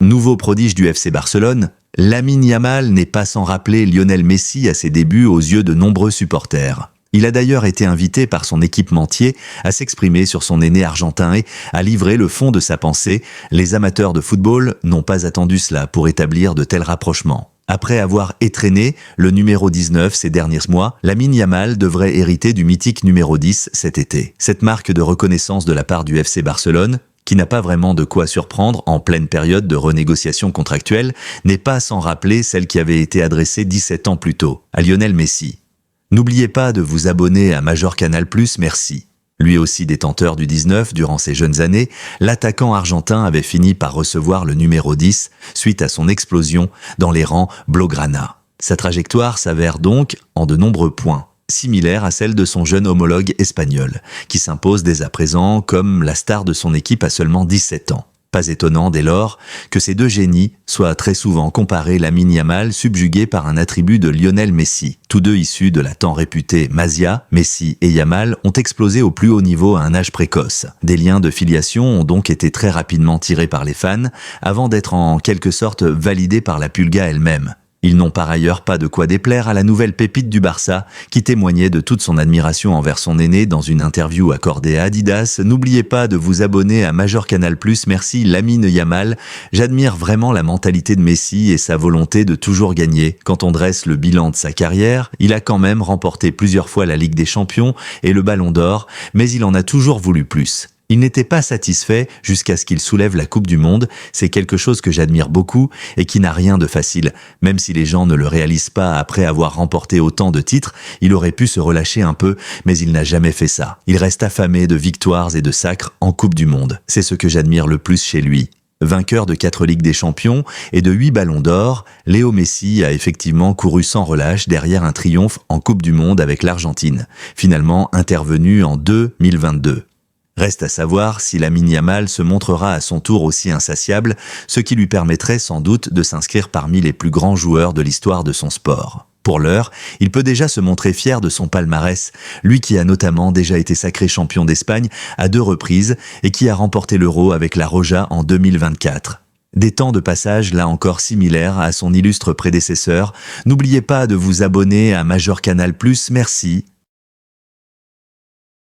Nouveau prodige du FC Barcelone, Lamine Yamal n'est pas sans rappeler Lionel Messi à ses débuts aux yeux de nombreux supporters. Il a d'ailleurs été invité par son équipementier à s'exprimer sur son aîné argentin et à livrer le fond de sa pensée. Les amateurs de football n'ont pas attendu cela pour établir de tels rapprochements. Après avoir étrenné le numéro 19 ces derniers mois, Lamine Yamal devrait hériter du mythique numéro 10 cet été. Cette marque de reconnaissance de la part du FC Barcelone, qui n'a pas vraiment de quoi surprendre en pleine période de renégociation contractuelle, n'est pas sans rappeler celle qui avait été adressée 17 ans plus tôt, à Lionel Messi. N'oubliez pas de vous abonner à Major Canal+, merci. Lui aussi détenteur du 19 durant ses jeunes années, l'attaquant argentin avait fini par recevoir le numéro 10 suite à son explosion dans les rangs Blaugrana. Sa trajectoire s'avère donc, en de nombreux points, similaire à celle de son jeune homologue espagnol, qui s'impose dès à présent comme la star de son équipe à seulement 17 ans. Pas étonnant dès lors que ces deux génies soient très souvent comparés, Lamine Yamal subjugué par un attribut de Lionel Messi. Tous deux issus de la tant réputée Masia, Messi et Yamal ont explosé au plus haut niveau à un âge précoce. Des liens de filiation ont donc été très rapidement tirés par les fans avant d'être en quelque sorte validés par la Pulga elle-même. Ils n'ont par ailleurs pas de quoi déplaire à la nouvelle pépite du Barça, qui témoignait de toute son admiration envers son aîné dans une interview accordée à Adidas. N'oubliez pas de vous abonner à Major Canal+, merci Lamine Yamal. J'admire vraiment la mentalité de Messi et sa volonté de toujours gagner. Quand on dresse le bilan de sa carrière, il a quand même remporté plusieurs fois la Ligue des Champions et le Ballon d'Or, mais il en a toujours voulu plus. Il n'était pas satisfait jusqu'à ce qu'il soulève la Coupe du Monde. C'est quelque chose que j'admire beaucoup et qui n'a rien de facile. Même si les gens ne le réalisent pas après avoir remporté autant de titres, il aurait pu se relâcher un peu, mais il n'a jamais fait ça. Il reste affamé de victoires et de sacres en Coupe du Monde. C'est ce que j'admire le plus chez lui. Vainqueur de 4 Ligues des Champions et de 8 Ballons d'Or, Léo Messi a effectivement couru sans relâche derrière un triomphe en Coupe du Monde avec l'Argentine, finalement intervenu en 2022. Reste à savoir si Lamine Yamal se montrera à son tour aussi insatiable, ce qui lui permettrait sans doute de s'inscrire parmi les plus grands joueurs de l'histoire de son sport. Pour l'heure, il peut déjà se montrer fier de son palmarès, lui qui a notamment déjà été sacré champion d'Espagne à 2 reprises et qui a remporté l'Euro avec la Roja en 2024. Des temps de passage là encore similaires à son illustre prédécesseur. N'oubliez pas de vous abonner à Major Canal+, merci.